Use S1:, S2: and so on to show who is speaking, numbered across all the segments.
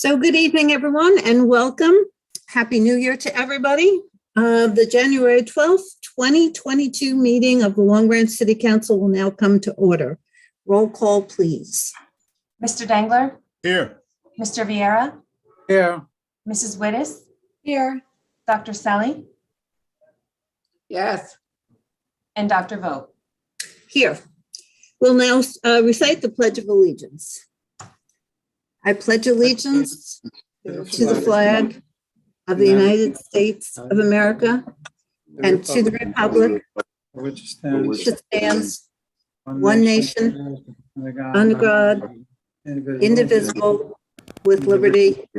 S1: So good evening, everyone, and welcome. Happy New Year to everybody. The January 12th, 2022 meeting of the Long Branch City Council will now come to order. Roll call, please.
S2: Mr. Dangler?
S3: Here.
S2: Mr. Vieira?
S3: Here.
S2: Mrs. Wittes?
S1: Here.
S2: Dr. Selly?
S3: Yes.
S2: And Dr. Vogt?
S1: Here. We'll now recite the Pledge of Allegiance. I pledge allegiance to the flag of the United States of America and to the republic
S3: Which
S1: which stands one nation, under God, indivisible, with liberty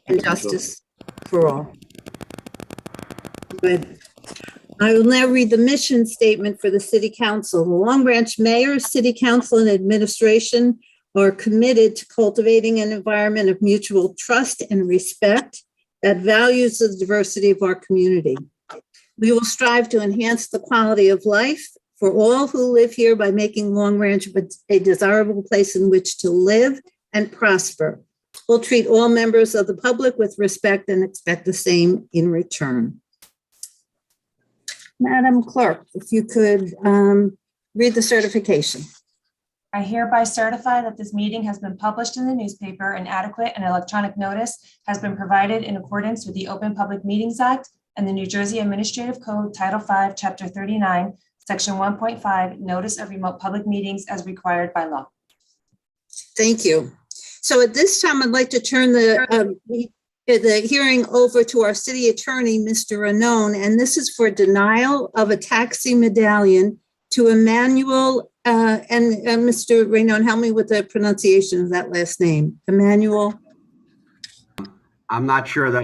S1: and justice for all. Good. I will now read the mission statement for the City Council. The Long Branch Mayor, City Council, and Administration are committed to cultivating an environment of mutual trust and respect that values the diversity of our community. We will strive to enhance the quality of life for all who live here by making Long Branch a desirable place in which to live and prosper. We'll treat all members of the public with respect and expect the same in return. Madam Clerk, if you could read the certification.
S2: I hereby certify that this meeting has been published in the newspaper and adequate and electronic notice has been provided in accordance with the Open Public Meetings Act and the New Jersey Administrative Code, Title V, Chapter 39, Section 1.5, Notice of Remote Public Meetings as required by law.
S1: Thank you. So at this time, I'd like to turn the hearing over to our city attorney, Mr. Ranone, and this is for denial of a taxi medallion to Emmanuel, and Mr. Ranone, help me with the pronunciation of that last name, Emmanuel.
S4: I'm not sure that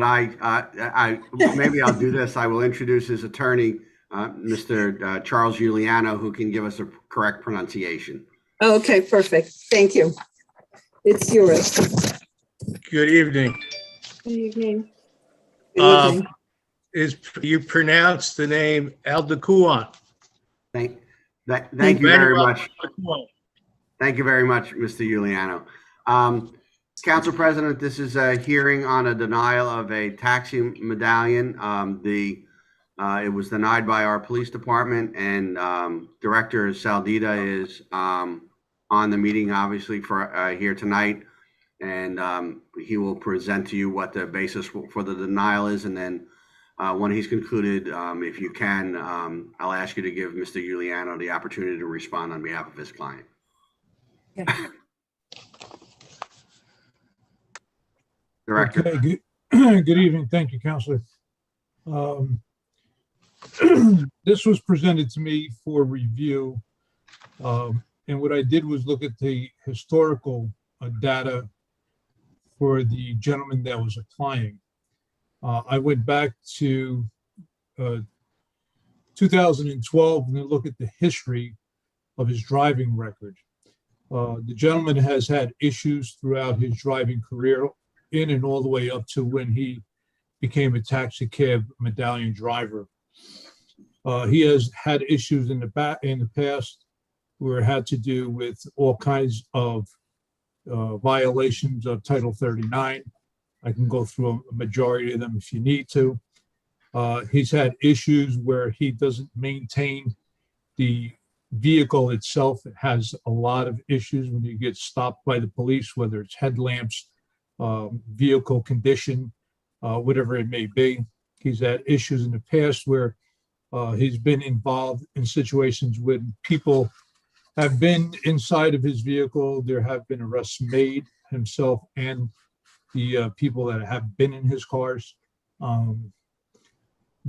S4: maybe I'll do this. I will introduce his attorney, Mr. Charles Giuliano, who can give us a correct pronunciation.
S1: Okay, perfect. Thank you. It's yours.
S3: Good evening.
S1: Good evening. Good evening.
S3: You pronounce the name Aldecuan.
S4: Thank you very much. Thank you very much, Mr. Giuliano. Council President, this is a hearing on a denial of a taxi medallion. It was denied by our police department, and Director Saldita is on the meeting, obviously, for here tonight, and he will present to you what the basis for the denial is, and then when he's concluded, if you can, I'll ask you to give Mr. Giuliano the opportunity to respond on behalf of his client.
S1: Okay.
S4: Director.
S5: Okay, good evening. Thank you, Counselor. This was presented to me for review. And what I did was look at the historical data for the gentleman that was applying. I went back to 2012 and then look at the history of his driving record. The gentleman has had issues throughout his driving career, in and all the way up to when he became a taxi cab medallion driver. He has had issues in the past where it had to do with all kinds of violations of Title 39. I can go through a majority of them if you need to. He's had issues where he doesn't maintain the vehicle itself. It has a lot of issues when you get stopped by the police, whether it's headlamps, vehicle condition, whatever it may be. He's had issues in the past where he's been involved in situations when people have been inside of his vehicle. There have been arrests made, himself and the people that have been in his cars.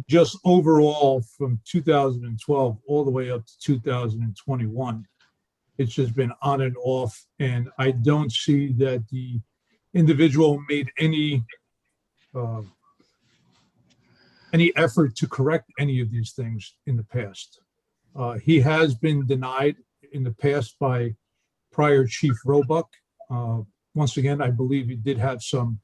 S5: Just overall from 2012 all the way up to 2021, it's just been on and off. And I don't see that the individual made any effort to correct any of these things in the past. He has been denied in the past by prior Chief Roebuck. Once again, I believe he did have some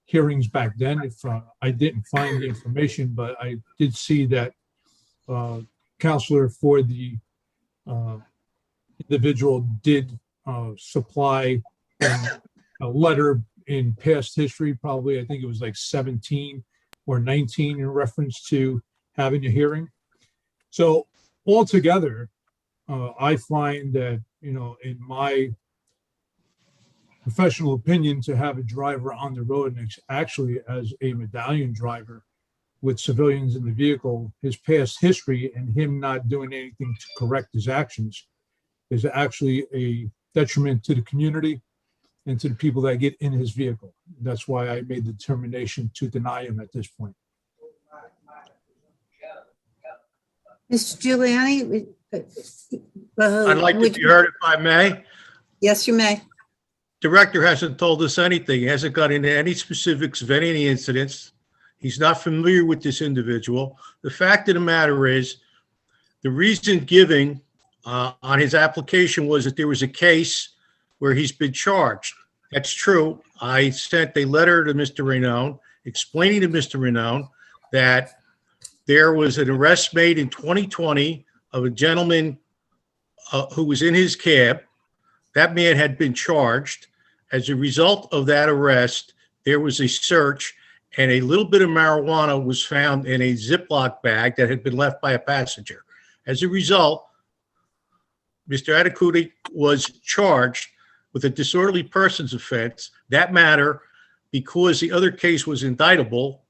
S5: hearings back then. If I didn't find the information, but I did see that counselor for the individual did supply a letter in past history, probably, I think it was like 17 or 19 in reference to having a hearing. So altogether, I find that, in my professional opinion, to have a driver on the road and actually as a medallion driver with civilians in the vehicle, his past history and him not doing anything to correct his actions is actually a detriment to the community and to the people that get in his vehicle. That's why I made the determination to deny him at this point.
S1: Mr. Giuliani?
S3: I'd like to be heard if I may.
S1: Yes, you may.
S3: Director hasn't told us anything. He hasn't got into any specifics of any incidents. He's not familiar with this individual. The fact of the matter is, the reason given on his application was that there was a case where he's been charged. That's true. I sent a letter to Mr. Raynon explaining to Mr. Raynon that there was an arrest made in 2020 of a gentleman who was in his cab. That man had been charged. As a result of that arrest, there was a search and a little bit of marijuana was found in a Ziploc bag that had been left by a passenger. As a result, Mr. Adecuti was charged with a disorderly persons offense. That matter, because the other case was indictable,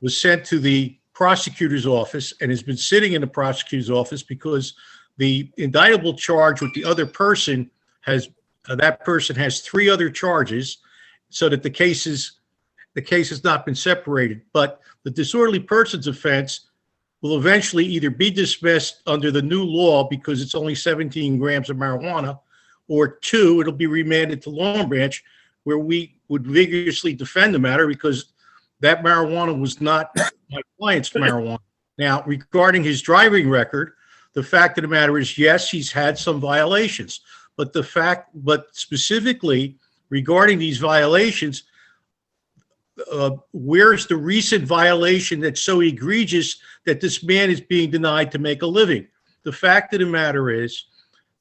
S3: was sent to the prosecutor's office and has been sitting in the prosecutor's office because the indictable charge with the other person has that person has 3 other charges, so that the case has not been separated. But the disorderly persons offense will eventually either be dismissed under the new law because it's only 17 grams of marijuana, or 2, it'll be remanded to Long Branch, where we would vigorously defend the matter because that marijuana was not my client's marijuana. Now, regarding his driving record, the fact of the matter is, yes, he's had some violations, but specifically regarding these violations, where's the recent violation that's so egregious that this man is being denied to make a living? The fact of the matter is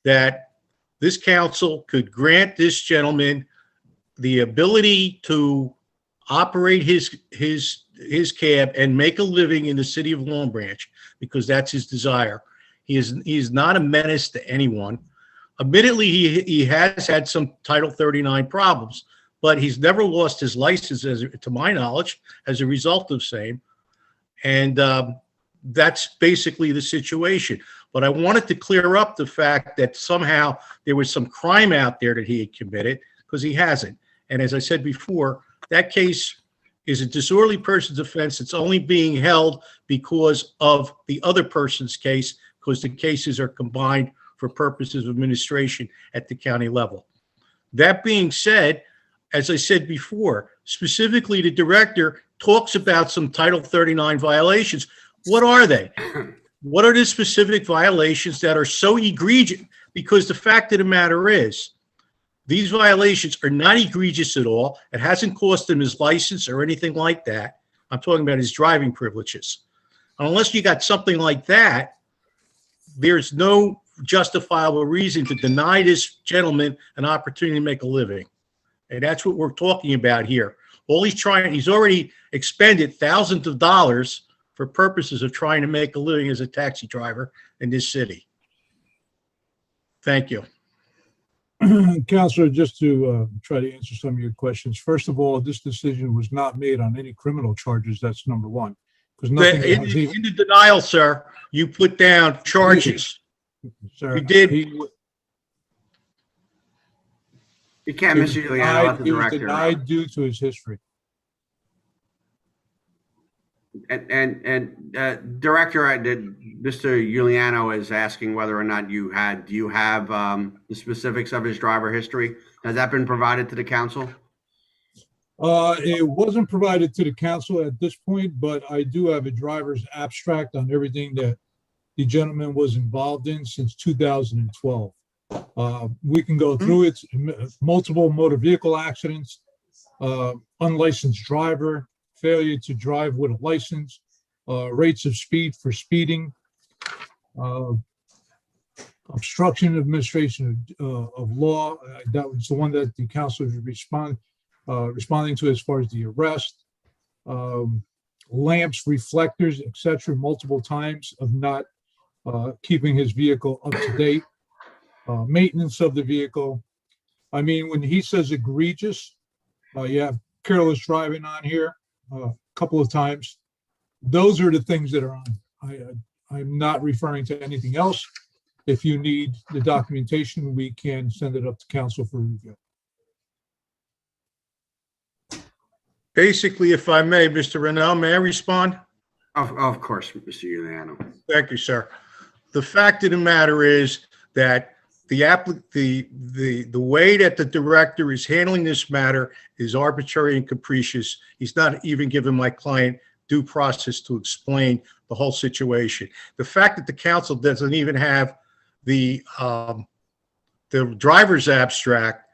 S3: that this council could grant this gentleman the ability to operate his cab and make a living in the city of Long Branch because that's his desire. He is not a menace to anyone. Admittedly, he has had some Title 39 problems, but he's never lost his license, to my knowledge, as a result of same. And that's basically the situation. But I wanted to clear up the fact that somehow there was some crime out there that he had committed, because he hasn't. And as I said before, that case is a disorderly persons offense. It's only being held because of the other person's case, because the cases are combined for purposes of administration at the county level. That being said, as I said before, specifically the director talks about some Title 39 violations. What are they? What are the specific violations that are so egregious? Because the fact of the matter is, these violations are not egregious at all. It hasn't cost him his license or anything like that. I'm talking about his driving privileges. Unless you got something like that, there's no justifiable reason to deny this gentleman an opportunity to make a living. And that's what we're talking about here. He's already expended thousands of dollars for purposes of trying to make a living as a taxi driver in this city. Thank you.
S5: Counselor, just to try to answer some of your questions. First of all, this decision was not made on any criminal charges. That's number one. Because nothing
S3: In the denial, sir, you put down charges.
S5: Sir,
S3: You did.
S4: You can't, Mr. Giuliano, let the
S5: he was
S4: director.
S5: denied due to his history.
S4: And Director, Mr. Giuliano is asking whether or not do you have the specifics of his driver history? Has that been provided to the council?
S5: It wasn't provided to the council at this point, but I do have a driver's abstract on everything that the gentleman was involved in since 2012. We can go through it. Multiple motor vehicle accidents, unlicensed driver, failure to drive with a license, rates of speed for speeding, obstruction of administration of law. That was the one that the council responded. responding to as far as the arrest, lamps, reflectors, etc., multiple times of not keeping his vehicle up to date, maintenance of the vehicle. I mean, when he says egregious, you have careless driving on here a couple of times. Those are the things that are on. I'm not referring to anything else. If you need the documentation, we can send it up to council for review.
S3: Basically, if I may, Mr. Rennell, may I respond?
S4: Of course, Mr. Giuliano.
S3: Thank you, sir. The fact of the matter is that the way that the director is handling this matter is arbitrary and capricious. He's not even giving my client due process to explain the whole situation. The fact that the council doesn't even have the driver's abstract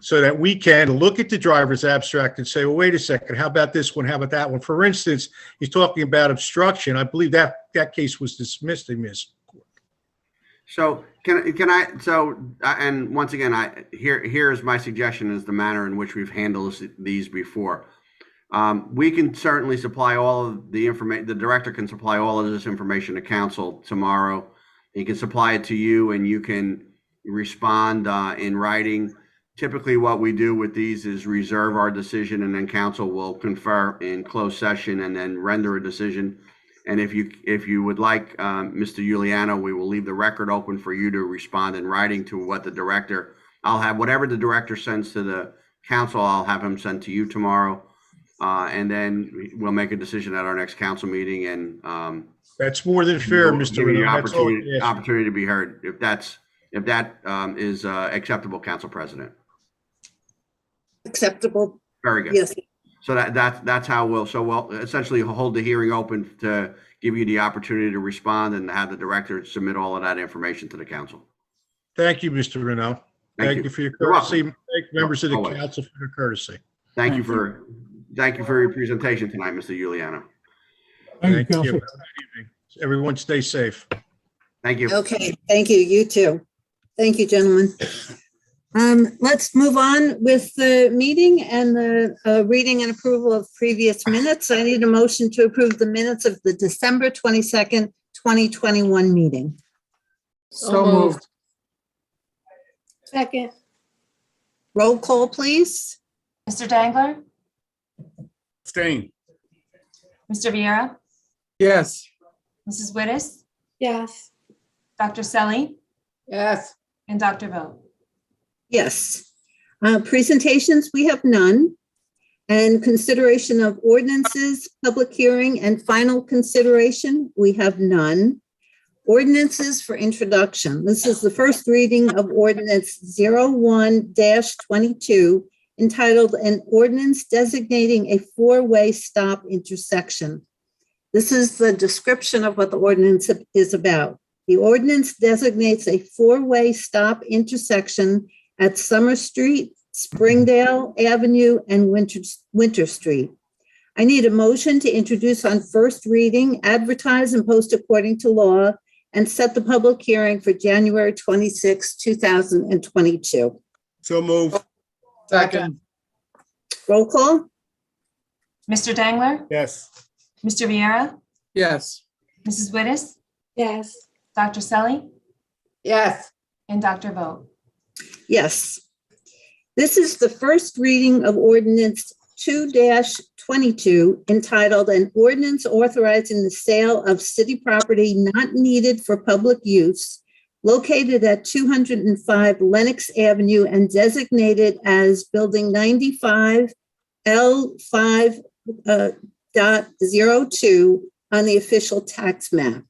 S3: so that we can look at the driver's abstract and say, well, wait a second, how about this one? How about that one? For instance, he's talking about obstruction. I believe that case was dismissed in this court.
S4: So and once again, here's my suggestion is the manner in which we've handled these before. We can certainly supply all of the information. The director can supply all of this information to council tomorrow. He can supply it to you and you can respond in writing. Typically what we do with these is reserve our decision and then council will confer in closed session and then render a decision. And if you would like, Mr. Giuliano, we will leave the record open for you to respond in writing to what the director, I'll have whatever the director sends to the council, I'll have him send to you tomorrow. And then we'll make a decision at our next council meeting and
S3: that's more than fair, Mr. Rennell.
S4: Opportunity to be heard if that is acceptable, Council President.
S1: Acceptable.
S4: Very good.
S1: Yes.
S4: So that's how we'll essentially hold the hearing open to give you the opportunity to respond and have the director submit all of that information to the council.
S3: Thank you, Mr. Rennell. Thank you for your courtesy. Thank members of the council for your courtesy.
S4: Thank you for your presentation tonight, Mr. Giuliano.
S5: Thank you, Council.
S3: Everyone stay safe.
S4: Thank you.
S1: Okay, thank you. You too. Thank you, gentlemen. Let's move on with the meeting and the reading and approval of previous minutes. I need a motion to approve the minutes of the December 22nd, 2021 meeting.
S6: So moved.
S1: Second. Roll call, please.
S2: Mr. Dangler,
S6: Abstain.
S2: Mr. Vieira,
S6: Yes.
S2: Mrs. Wittes,
S1: Yes.
S2: Dr. Selly,
S6: Yes.
S2: and Dr. Vogt.
S1: Yes. Presentations, we have none. And consideration of ordinances, public hearing, and final consideration, we have none. Ordinances for introduction. This is the first reading of ordinance 01-22 entitled An Ordinance Designating a Four-Way Stop Intersection. This is the description of what the ordinance is about. The ordinance designates a four-way stop intersection at Summer Street, Springdale Avenue, and Winter Street. I need a motion to introduce on first reading, advertise and post according to law, and set the public hearing for January 26, 2022.
S6: So moved. Second.
S1: Roll call?
S2: Mr. Dangler,
S6: Yes.
S2: Mr. Vieira,
S6: Yes.
S2: Mrs. Wittes,
S1: Yes.
S2: Dr. Selly,
S6: Yes.
S2: and Dr. Vogt.
S1: Yes. This is the first reading of ordinance 2-22 entitled An Ordinance Authorizing the Sale of City Property Not Needed for Public Use located at 205 Lenox Avenue and designated as Building 95 L5.02 on the official tax map.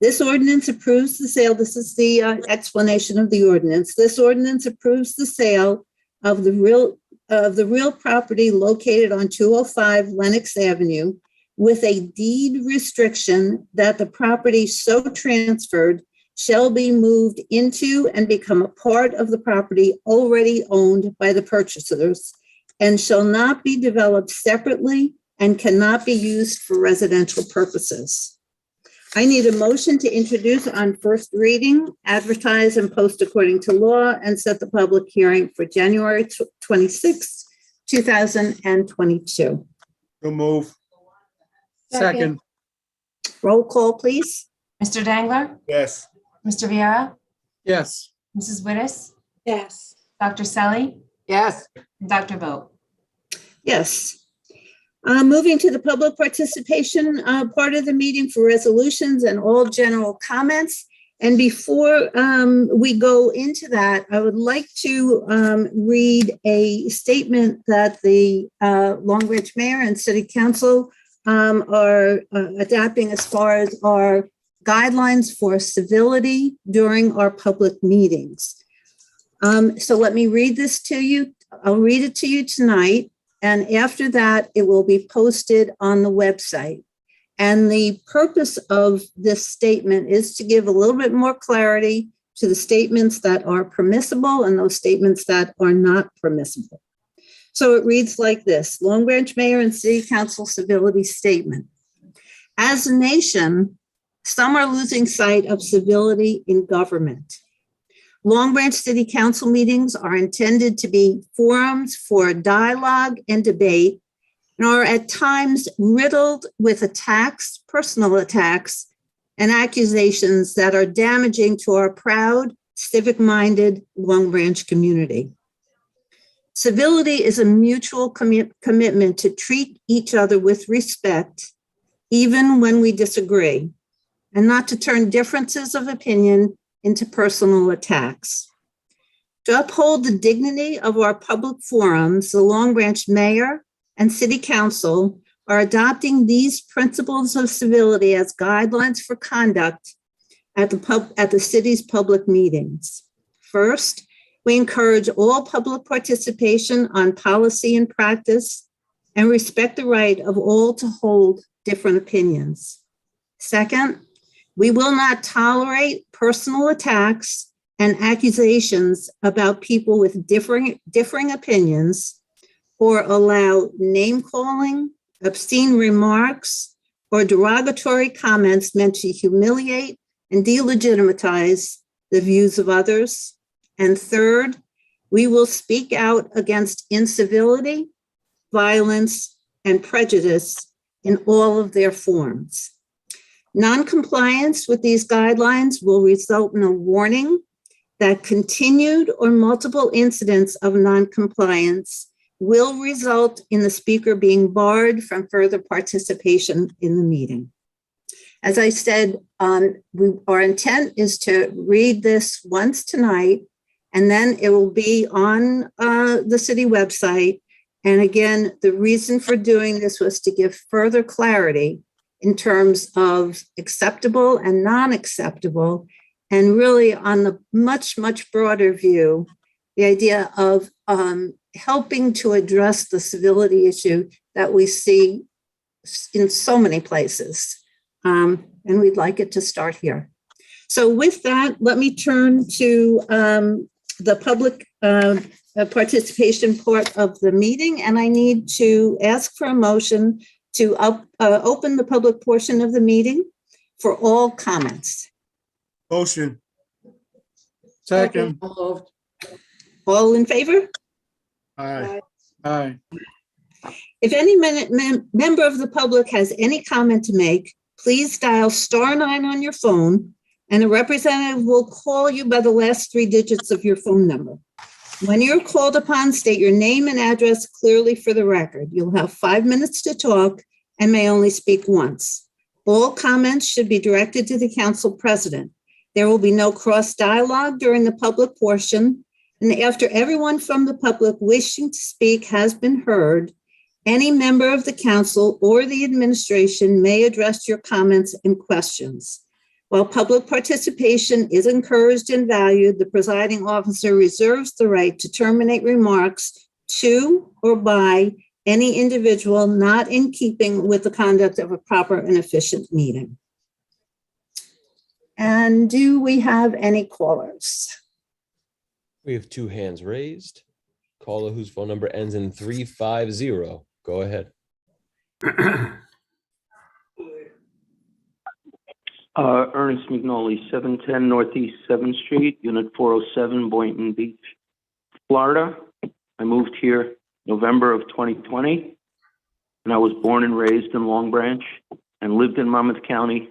S1: This ordinance approves the sale. This is the explanation of the ordinance. This ordinance approves the sale of the real property located on 205 Lenox Avenue with a deed restriction that the property so transferred shall be moved into and become a part of the property already owned by the purchasers and shall not be developed separately and cannot be used for residential purposes. I need a motion to introduce on first reading, advertise and post according to law, and set the public hearing for January 26, 2022.
S6: So move. Second.
S1: Roll call, please.
S2: Mr. Dangler?
S6: Yes.
S2: Mr. Viera?
S6: Yes.
S2: Mrs. Wittes?
S6: Yes.
S2: Dr. Selly?
S6: Yes.
S2: And Dr. Vogt?
S1: Yes. Moving to the public participation part of the meeting for resolutions and all general comments. And before we go into that, I would like to read a statement that the Long Branch Mayor and City Council are adapting as far as our guidelines for civility during our public meetings. So let me read this to you. I'll read it to you tonight. And after that, it will be posted on the website. And the purpose of this statement is to give a little bit more clarity to the statements that are permissible and those statements that are not permissible. So it reads like this: Long Branch Mayor and City Council Civility Statement. As a nation, some are losing sight of civility in government. Long Branch City Council meetings are intended to be forums for dialogue and debate, and are at times riddled with attacks, personal attacks, and accusations that are damaging to our proud, civic-minded Long Branch community. Civility is a mutual commitment to treat each other with respect, even when we disagree, and not to turn differences of opinion into personal attacks. To uphold the dignity of our public forums, the Long Branch Mayor and City Council are adopting these principles of civility as guidelines for conduct at the city's public meetings. First, we encourage all public participation on policy and practice and respect the right of all to hold different opinions. Second, we will not tolerate personal attacks and accusations about people with differing opinions, or allow name-calling, obscene remarks, or derogatory comments meant to humiliate and delegitimize the views of others. And third, we will speak out against incivility, violence, and prejudice in all of their forms. Non-compliance with these guidelines will result in a warning that continued or multiple incidents of non-compliance will result in the speaker being barred from further participation in the meeting. As I said, our intent is to read this once tonight, and then it will be on the city website. And again, the reason for doing this was to give further clarity in terms of acceptable and non-acceptable, and really on the much, much broader view, the idea of helping to address the civility issue that we see in so many places. And we'd like it to start here. So with that, let me turn to the public participation part of the meeting, and I need to ask for a motion to open the public portion of the meeting for all comments.
S6: Motion. Second.
S1: All in favor?
S6: Aye. Aye.
S1: If any member of the public has any comment to make, please dial *9 on your phone, and a representative will call you by the last 3 digits of your phone number. When you're called upon, state your name and address clearly for the record. You'll have 5 minutes to talk and may only speak once. All comments should be directed to the council president. There will be no cross dialogue during the public portion, and after everyone from the public wishing to speak has been heard, any member of the council or the administration may address your comments and questions. While public participation is encouraged and valued, the presiding officer reserves the right to terminate remarks to or by any individual not in keeping with the conduct of a proper and efficient meeting. And do we have any callers?
S7: We have 2 hands raised. Caller whose phone number ends in 350. Go ahead.
S8: Ernest McNally, 710 Northeast 7th Street, Unit 407, Boynton Beach, Florida. I moved here November of 2020. And I was born and raised in Long Branch and lived in Monmouth County,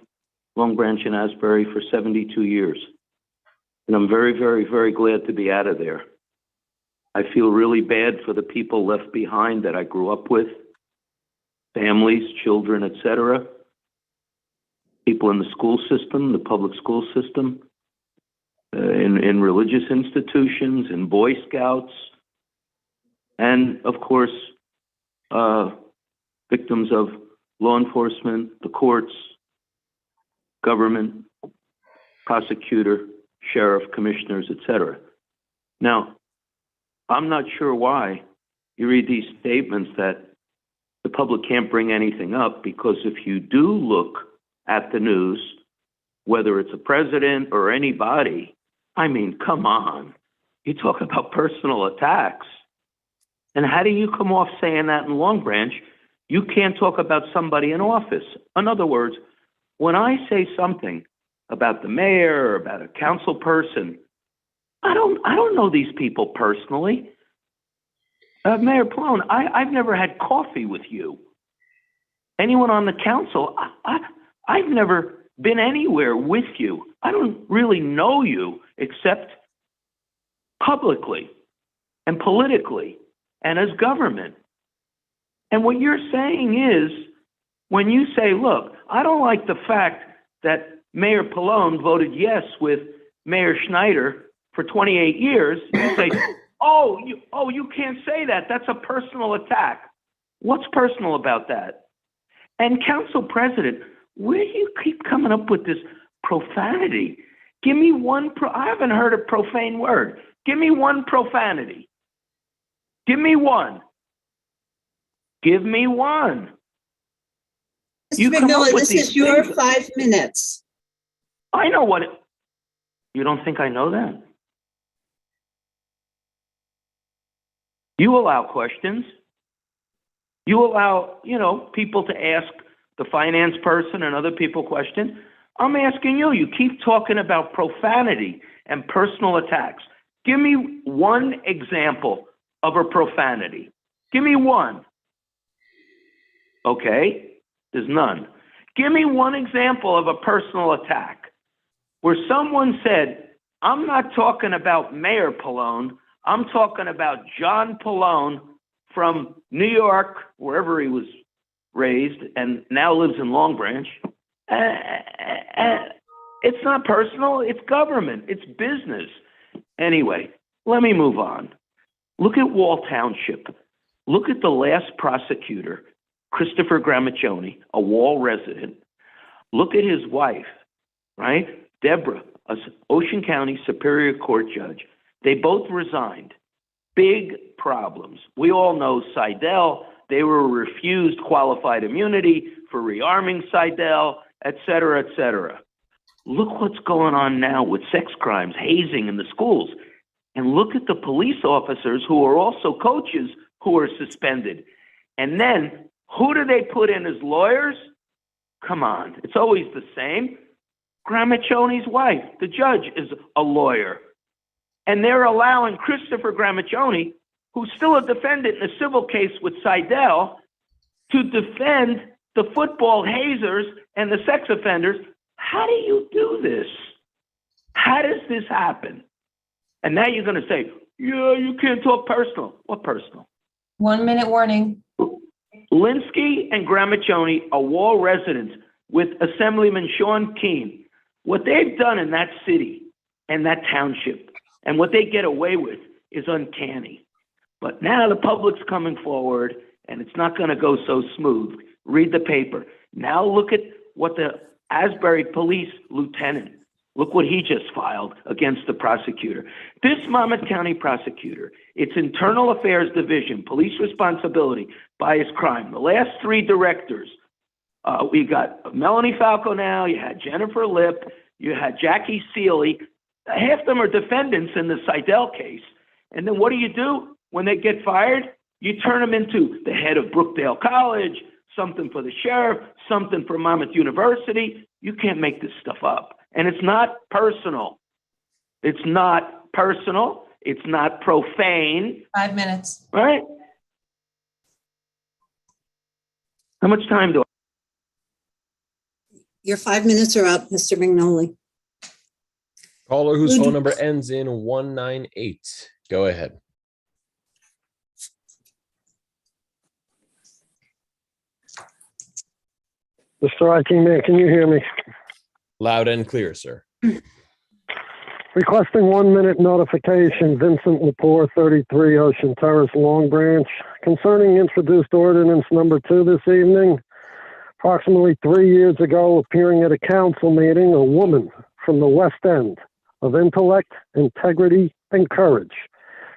S8: Long Branch and Asbury for 72 years. And I'm very, very, very glad to be out of there. I feel really bad for the people left behind that I grew up with, families, children, etc. People in the school system, the public school system, in religious institutions, in Boy Scouts, and of course, victims of law enforcement, the courts, government, prosecutor, sheriff, commissioners, etc. Now, I'm not sure why you read these statements that the public can't bring anything up, because if you do look at the news, whether it's a president or anybody, I mean, come on. You talk about personal attacks. And how do you come off saying that in Long Branch? You can't talk about somebody in office. In other words, when I say something about the mayor or about a council person, I don't know these people personally. Mayor Pallone, I've never had coffee with you. Anyone on the council, I've never been anywhere with you. I don't really know you except publicly and politically and as government. And what you're saying is, when you say, look, I don't like the fact that Mayor Pallone voted yes with Mayor Schneider for 28 years, you say, you can't say that. That's a personal attack. What's personal about that? And Council President, where do you keep coming up with this profanity? Give me one, I haven't heard a profane word. Give me one profanity. Give me one. Give me one.
S1: Mr. McMillan, this is your 5 minutes.
S8: I know what you don't think I know that? You allow questions. You allow, people to ask the finance person and other people questions. I'm asking you. You keep talking about profanity and personal attacks. Give me one example of a profanity. Give me one. Okay, there's none. Give me one example of a personal attack where someone said, I'm not talking about Mayor Pallone, I'm talking about John Pallone from New York, wherever he was raised, and now lives in Long Branch. It's not personal, it's government, it's business. Anyway, let me move on. Look at Wall Township. Look at the last prosecutor, Christopher Gramaccioni, a Wall resident. Look at his wife, right? Deborah, an Ocean County Superior Court judge. They both resigned. Big problems. We all know Seidel. They were refused qualified immunity for rearming Seidel, et cetera, et cetera. Look what's going on now with sex crimes, hazing in the schools. And look at the police officers who are also coaches who are suspended. And then who do they put in as lawyers? Come on, it's always the same. Gramaccioni's wife, the judge, is a lawyer. And they're allowing Christopher Gramaccioni, who's still a defendant in a civil case with Seidel, to defend the football hazers and the sex offenders. How do you do this? How does this happen? And now you're going to say, yeah, you can't talk personal. What personal?
S2: 1 minute warning.
S8: Linsky and Gramaccioni are Wall residents with Assemblyman Sean Keane. What they've done in that city and that township and what they get away with is uncanny. But now the public's coming forward and it's not going to go so smooth. Read the paper. Now look at what the Asbury police lieutenant, look what he just filed against the prosecutor. This Monmouth County prosecutor, its Internal Affairs Division, Police Responsibility, Bias Crime, the last 3 directors, we got Melanie Falco now, you had Jennifer Lipp, you had Jackie Seeley. Half of them are defendants in the Seidel case. And then what do? When they get fired, you turn them into the head of Brookdale College, something for the sheriff, something for Monmouth University. You can't make this stuff up. And it's not personal. It's not personal. It's not profane.
S2: 5 minutes.
S8: Right? How much time do
S1: Your 5 minutes are up, Mr. Magnoli.
S7: Caller whose
S1: Would
S7: phone
S1: you-
S7: number ends in 198. Go ahead.
S9: Mr. Acting Man, can you hear me?
S7: Loud and clear, sir.
S9: Requesting 1 minute notification, Vincent Lepore, 33 Ocean Terrace, Long Branch, concerning introduced ordinance number 2 this evening. Approximately 3 years ago, appearing at a council meeting, a woman from the West End of intellect, integrity, and courage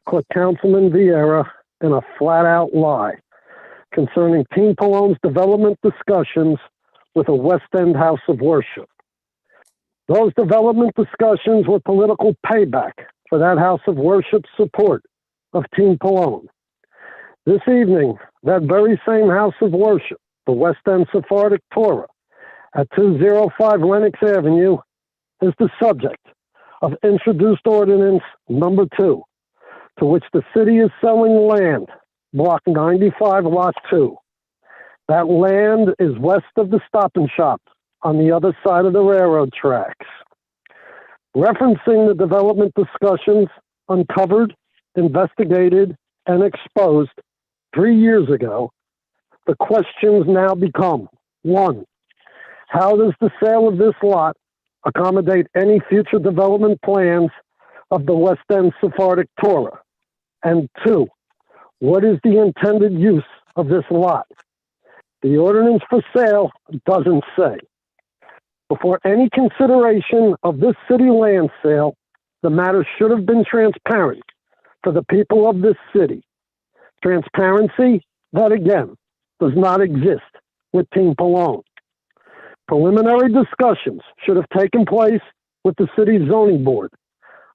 S9: caught Councilman Vieira in a flat-out lie concerning Team Palone's development discussions with a West End house of worship. Those development discussions were political payback for that house of worship's support of Team Palone. This evening, that very same house of worship, the West End Sephardic Torah, at 205 Lenox Avenue, is the subject of introduced ordinance number 2, to which the city is selling land, block 95, lot 2. That land is west of the Stop and Shop on the other side of the railroad tracks. Referencing the development discussions uncovered, investigated, and exposed 3 years ago, the questions now become: 1, how does the sale of this lot accommodate any future development plans of the West End Sephardic Torah? And 2, what is the intended use of this lot? The ordinance for sale doesn't say. Before any consideration of this city land sale, the matter should have been transparent for the people of this city. Transparency, that again, does not exist with Team Palone. Preliminary discussions should have taken place with the city zoning board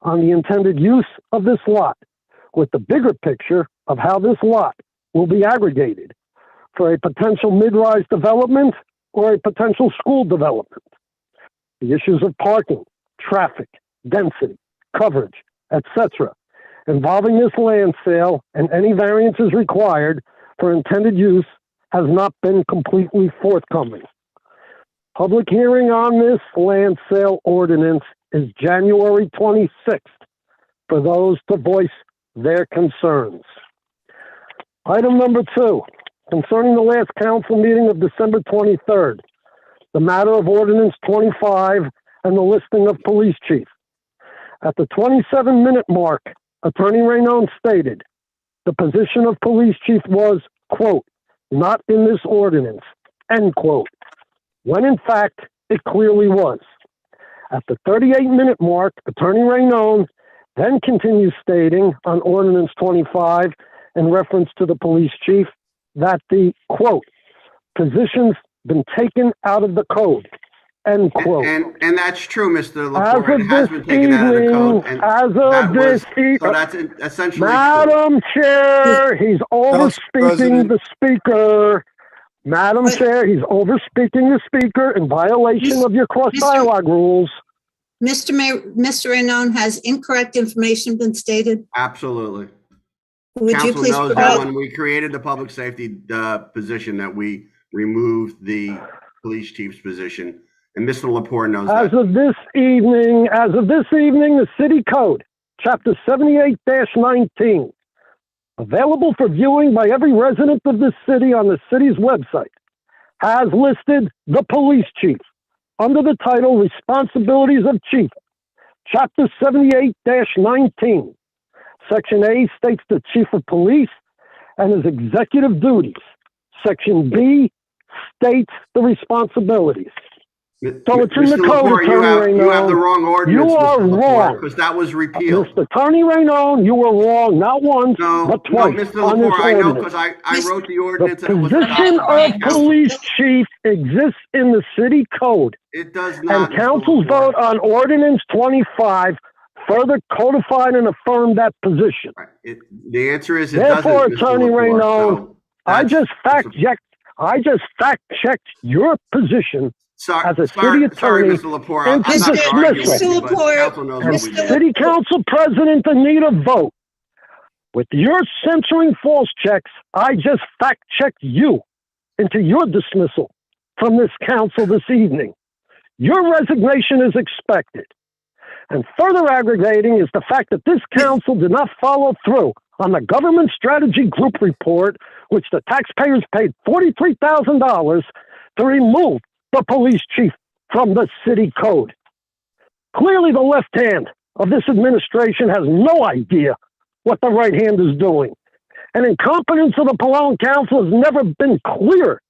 S9: on the intended use of this lot, with the bigger picture of how this lot will be aggregated for a potential mid-rise development or a potential school development. The issues of parking, traffic, density, coverage, etc., involving this land sale and any variances required for intended use has not been completely forthcoming. Public hearing on this land sale ordinance is January 26th for those to voice their concerns. Item number 2, concerning the last council meeting of December 23rd, the matter of Ordinance 25 and the listing of police chief. At the 27-minute mark, Attorney Raynone stated the position of police chief was, quote, not in this ordinance, end quote, when in fact it clearly was. At the 38-minute mark, Attorney Raynone then continues stating on Ordinance 25 in reference to the police chief that the, quote, position's been taken out of the code, end quote.
S4: And that's true, Mr.
S9: As
S4: Lepore.
S9: of
S4: It has
S9: this
S4: been taken out of the code.
S9: evening,
S4: And
S9: as
S4: that
S9: of this
S4: was, so that's essentially true.
S9: Madam Chair, he's overspeaking
S6: President.
S9: the speaker. Madam
S1: But-
S9: Chair, he's overspeaking the speaker in violation of your cross dialogue rules.
S1: Mr. Raynone, has incorrect information been stated?
S4: Absolutely.
S1: Would you
S4: Council
S1: please
S4: knows that
S1: provide?
S4: when we created the public safety position that we removed the police chief's position, and Mr. Lepore knows
S9: As
S4: that.
S9: of this evening, the city code, chapter 78-19, available for viewing by every resident of this city on the city's website, has listed the police chief under the title Responsibilities of Chief, chapter 78-19. Section A states the chief of police and his executive duties. Section B states the responsibilities. So it's in the
S4: Mr.
S9: code,
S4: Lepore,
S9: Attorney
S4: you have the
S9: Raynone.
S4: wrong ordinance,
S9: You are
S4: Mr. Lepore,
S9: wrong.
S4: because that was repealed.
S9: Mr. Attorney Raynone, you were wrong, not once,
S4: No,
S9: but
S4: no,
S9: twice
S4: Mr.
S9: on this
S4: Lepore, I know
S9: ordinance.
S4: because I
S1: Mis-
S4: wrote the
S9: The
S4: ordinance and it was
S9: position
S4: adopted by
S9: of police chief exists in the city code,
S4: It does not.
S9: and
S4: Mr.
S9: council's
S4: Lepore.
S9: vote on ordinance 25 further codified and affirmed that position.
S4: The answer is it doesn't,
S9: Therefore,
S4: Mr.
S9: Attorney
S4: Lepore,
S9: Raynone,
S4: so
S9: I
S4: that's-
S9: just fact checked your position
S4: Sorry,
S9: as a
S4: sorry,
S9: city
S4: sorry,
S9: attorney,
S4: Mr. Lepore. I'm
S9: and
S4: not
S9: Mr.
S4: going to argue with you, but
S1: Lepore,
S4: council knows what we
S9: and
S4: did.
S9: City Council President Anita Vogt. With your censoring false checks, I just fact checked you into your dismissal from this council this evening. Your resignation is expected. And further aggravating is the fact that this council did not follow through on the government strategy group report, which the taxpayers paid $43,000 to remove the police chief from the city code. Clearly, the left hand of this administration has no idea what the right hand is doing. And incompetence of the Palone Council has never been clearer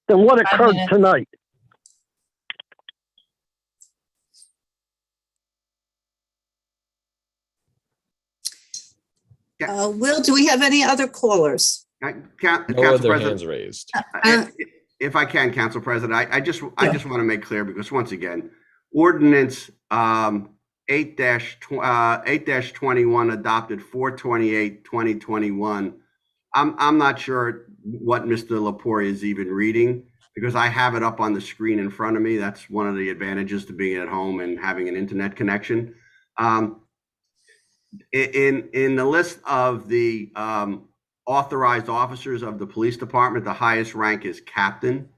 S9: than what occurred tonight.
S1: Will, do we have any other callers?
S7: No
S4: Council
S7: other
S4: President,
S7: hands raised.
S4: if I can, Council President, I just want to make clear, because once again, Ordinance 8-21 adopted 4/28/2021. I'm not sure what Mr. Lepore is even reading, because I have it up on the screen in front of me. That's one of the advantages to being at home and having an internet connection. In the list of the authorized officers of the police department, the highest rank is captain.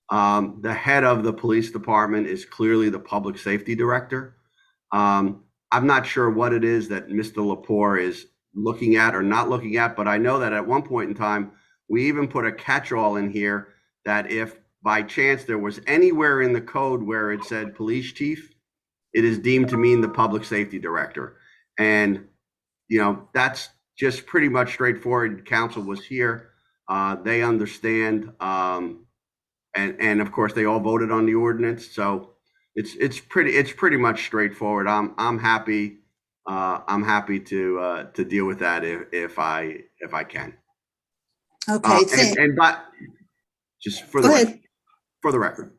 S4: The head of the police department is clearly the public safety director. I'm not sure what it is that Mr. Lepore is looking at or not looking at, but I know that at one point in time, we even put a catch-all in here that if by chance there was anywhere in the code where it said police chief, it is deemed to mean the public safety director. And, you know, that's just pretty much straightforward. Council was here. They understand. And of course, they all voted on the ordinance. So it's pretty much straightforward. I'm happy. I'm happy to deal with that if I can.
S1: Okay.
S4: But just for
S1: Go
S4: the record.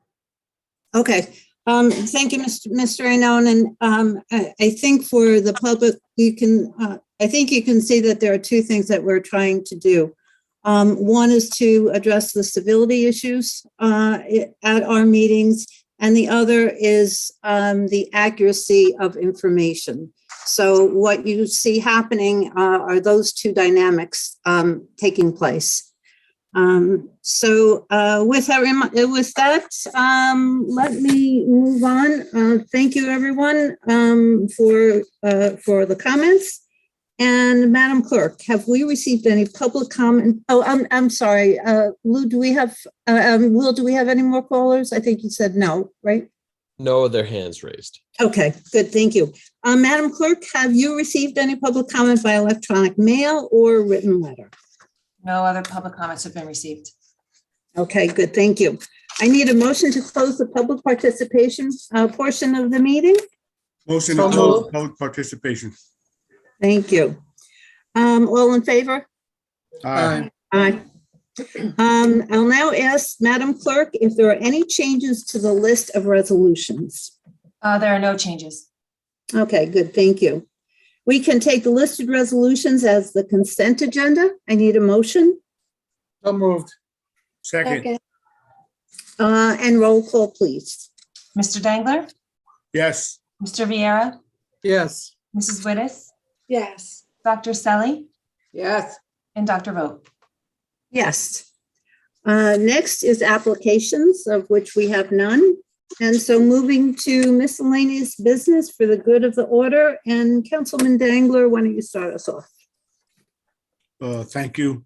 S1: Okay. Thank you, Mr. Arnone. And I think for the public, you can, I think you can see that there are two things that we're trying to do. One is to address the civility issues at our meetings, and the other is the accuracy of information. So what you see happening are those two dynamics taking place. So with that, let me move on. Thank you, everyone, for the comments. And Madam Clerk, have we received any public comment? Oh, I'm sorry, Lou, do we have, Will, do we have any more callers? I think you said no, right?
S7: No other hands raised.
S1: Okay, good, thank you. Madam Clerk, have you received any public comment by electronic mail or written letter?
S2: No other public comments have been received.
S1: Okay, good, thank you. I need a motion to close the public participation portion of the meeting.
S6: Motion to close public participation.
S1: Thank you. All in favor?
S6: Aye.
S1: Aye. I'll now ask Madam Clerk if there are any changes to the list of resolutions.
S2: There are no changes.
S1: Okay, good, thank you. We can take the listed resolutions as the consent agenda. I need a motion.
S6: So moved. Second.
S1: And roll call, please.
S2: Mr. Dangler?
S6: Yes.
S2: Mr. Vieira?
S6: Yes.
S2: Mrs. Wittes?
S6: Yes.
S2: Dr. Selly?
S6: Yes.
S2: And Dr. Vogt?
S1: Yes. Next is applications, of which we have none. And so moving to miscellaneous business for the good of the order. And Councilman Dangler, why don't you start us off?
S6: Thank you.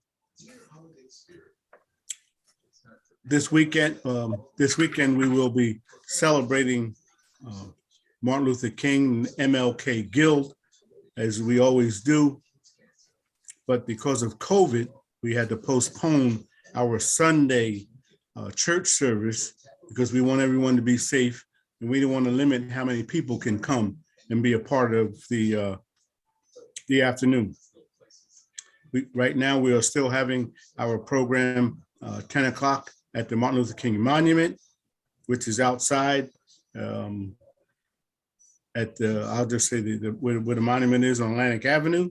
S6: This weekend we will be celebrating Martin Luther King and MLK Guild, as we always do. But because of COVID, we had to postpone our Sunday church service because we want everyone to be safe, and we don't want to limit how many people can come and be a part of the afternoon. Right now, we are still having our program 10 o'clock at the Martin Luther King Monument, which is outside at the, I'll just say where the monument is on Atlantic Avenue.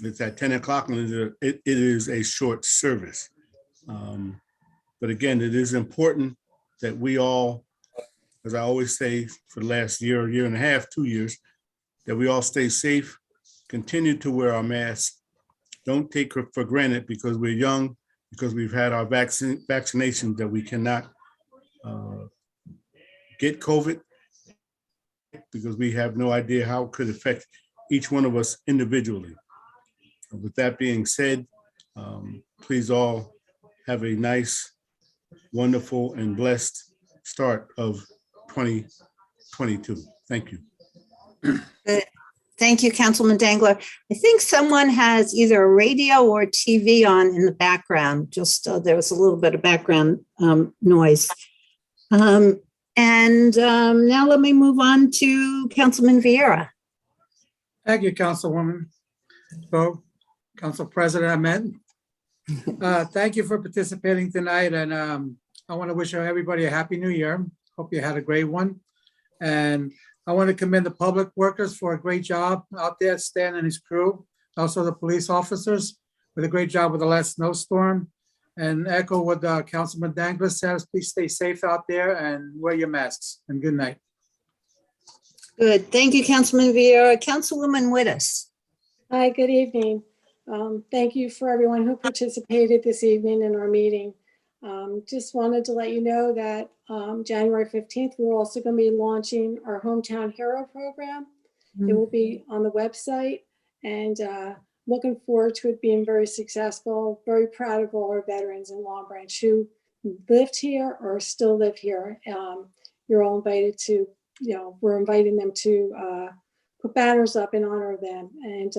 S6: It's at 10 o'clock, and it is a short service. But again, it is important that we all, as I always say for the last year and a half, 2 years, that we all stay safe, continue to wear our masks. Don't take it for granted because we're young, because we've had our vaccinations that we cannot get COVID, because we have no idea how it could affect each one of us individually. With that being said, please all have a nice, wonderful, and blessed start of 2022. Thank you.
S1: Good. Thank you, Councilman Dangler. I think someone has either a radio or TV on in the background. Just there was a little bit of background noise. Now let me move on to Councilman Vieira.
S10: Thank you, Councilwoman. So, Council President Ahmed, thank you for participating tonight, and I want to wish everybody a happy new year. Hope you had a great one. And I want to commend the public workers for a great job out there, Stan and his crew. Also the police officers with a great job with the last snowstorm. And echo what Councilman Dangler says, please stay safe out there and wear your masks. And good night.
S1: Good. Thank you, Councilman Vieira. Councilwoman Wittes.
S11: Hi, good evening. Thank you for everyone who participated this evening in our meeting. Just wanted to let you know that January 15th, we're also going to be launching our Hometown Hero program. It will be on the website, and looking forward to it being very successful. Very proud of all our veterans in Long Branch who lived here or still live here. You're all invited to, we're inviting them to put banners up in honor of them. And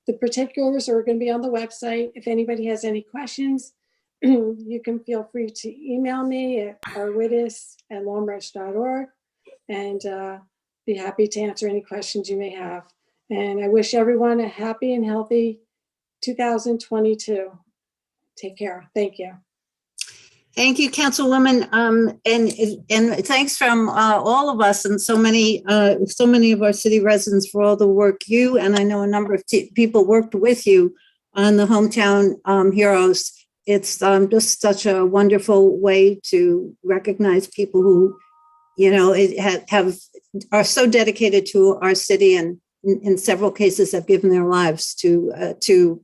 S11: the particulars are going to be on the website. If anybody has any questions, you can feel free to email me at rwittis@longbranch.org, and be happy to answer any questions you may have. And I wish everyone a happy and healthy 2022. Take care. Thank you.
S1: Thank you, Councilwoman. And thanks from all of us and so many of our city residents for all the work you, and I know a number of people worked with you on the Hometown Heroes. It's just such a wonderful way to recognize people who, are so dedicated to our city and in several cases have given their lives to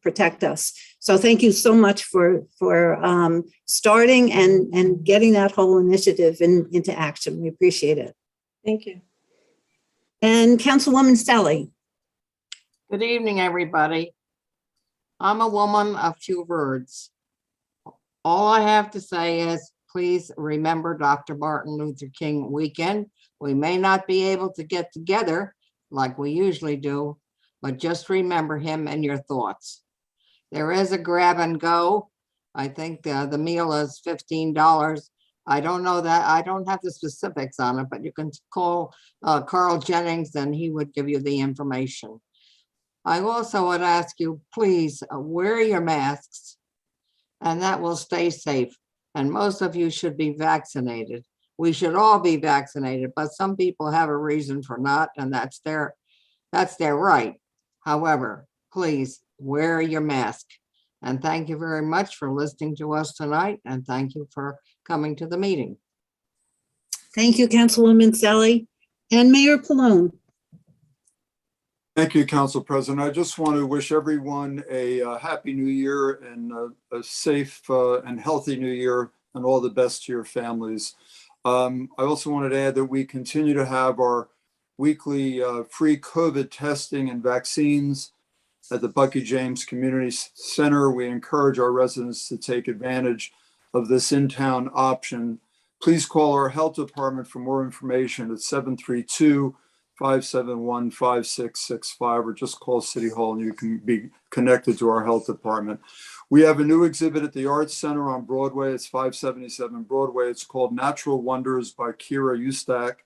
S1: protect us. So thank you so much for starting and getting that whole initiative into action. We appreciate it.
S11: Thank you.
S1: And Councilwoman Stelly.
S12: Good evening, everybody. I'm a woman of few words. All I have to say is, please remember Dr. Martin Luther King weekend. We may not be able to get together like we usually do, but just remember him in your thoughts. There is a grab and go. I think the meal is $15. I don't know that. I don't have the specifics on it, but you can call Carl Jennings and he would give you the information. I also would ask you, please wear your masks, and that will stay safe. And most of you should be vaccinated. We should all be vaccinated, but some people have a reason for not, and that's their right. However, please wear your mask. And thank you very much for listening to us tonight, and thank you for coming to the meeting.
S1: Thank you, Councilwoman Stelly. And Mayor Pallone.
S13: Thank you, Council President. I just want to wish everyone a happy new year and a safe and healthy new year, and all the best to your families. I also wanted to add that we continue to have our weekly free COVID testing and vaccines at the Bucky James Community Center. We encourage our residents to take advantage of this in-town option. Please call our health department for more information at 732-571-5665, or just call City Hall and you can be connected to our health department. We have a new exhibit at the Arts Center on Broadway. It's 577 Broadway. It's called Natural Wonders by Kira Ustak.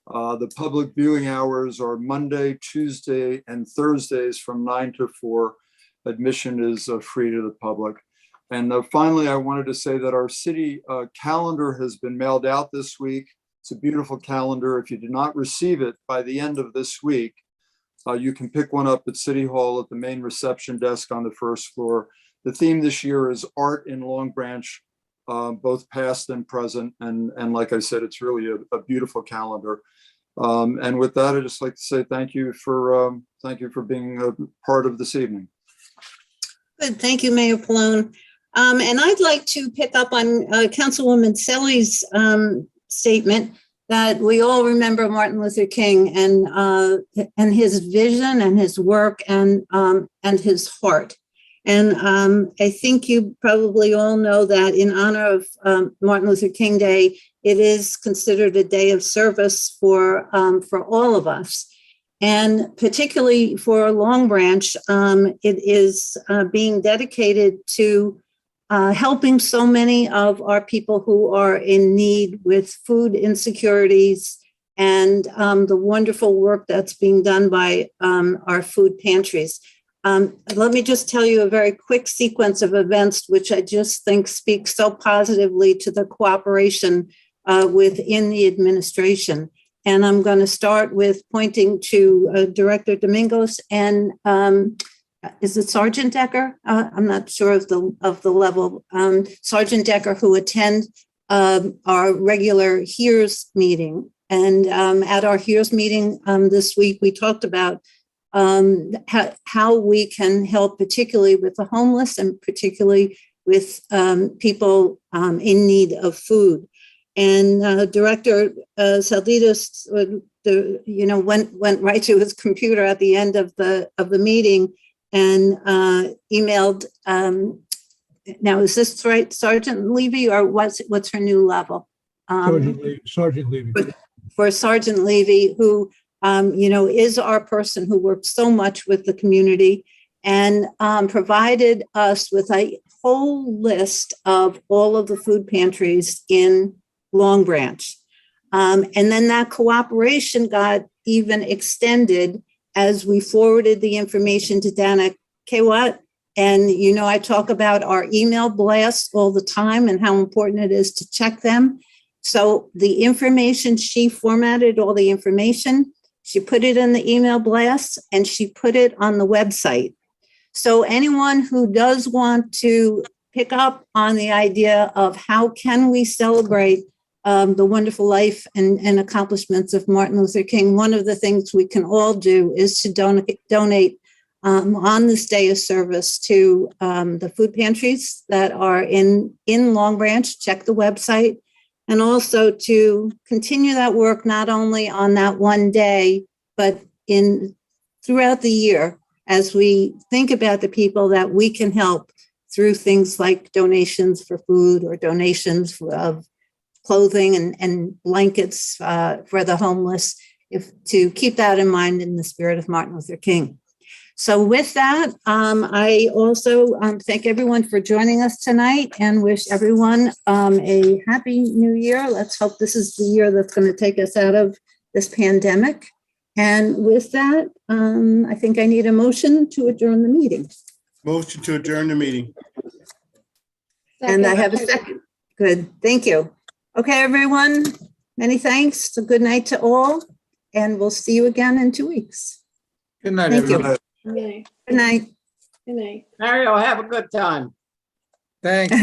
S13: The public viewing hours are Monday, Tuesday, and Thursdays from 9 to 4. Admission is free to the public. And finally, I wanted to say that our city calendar has been mailed out this week. It's a beautiful calendar. If you did not receive it by the end of this week, you can pick one up at City Hall at the main reception desk on the first floor. The theme this year is Art in Long Branch, both past and present. And like I said, it's really a beautiful calendar. And with that, I'd just like to say thank you for being a part of this evening.
S1: Good. Thank you, Mayor Pallone. And I'd like to pick up on Councilwoman Selly's statement that we all remember Martin Luther King and his vision and his work and his heart. And I think you probably all know that in honor of Martin Luther King Day, it is considered a day of service for all of us. And particularly for Long Branch, it is being dedicated to helping so many of our people who are in need with food insecurities and the wonderful work that's being done by our food pantries. Let me just tell you a very quick sequence of events, which I just think speaks so positively to the cooperation within the administration. And I'm going to start with pointing to Director Domingos and is it Sergeant Decker? I'm not sure of the level. Sergeant Decker, who attend our regular HERS meeting. And at our HERS meeting this week, we talked about how we can help, particularly with the homeless and particularly with people in need of food. And Director Salditos, went right to his computer at the end of the meeting and emailed. Now, is this right, Sergeant Levy, or what's her new level?
S5: Sergeant Levy.
S1: For Sergeant Levy, who is our person who works so much with the community and provided us with a whole list of all of the food pantries in Long Branch. And then that cooperation got even extended as we forwarded the information to Dana Kawat. And, I talk about our email blasts all the time and how important it is to check them. So the information, she formatted all the information, she put it in the email blasts, and she put it on the website. So anyone who does want to pick up on the idea of how can we celebrate the wonderful life and accomplishments of Martin Luther King, one of the things we can all do is to donate on this day of service to the food pantries that are in Long Branch. Check the website. And also to continue that work, not only on that one day, but throughout the year, as we think about the people that we can help through things like donations for food or donations of clothing and blankets for the homeless, to keep that in mind in the spirit of Martin Luther King. So with that, I also thank everyone for joining us tonight and wish everyone a happy new year. Let's hope this is the year that's going to take us out of this pandemic. And with that, I think I need a motion to adjourn the meeting.
S6: Motion to adjourn the meeting.
S1: And I have a second. Good, thank you. Okay, everyone, many thanks. A good night to all, and we'll see you again in 2 weeks.
S10: Good night,
S1: Thank you.
S10: everybody.
S11: Good night.
S1: Good night.
S11: Good night.
S12: Mario, have a good time.
S10: Thanks.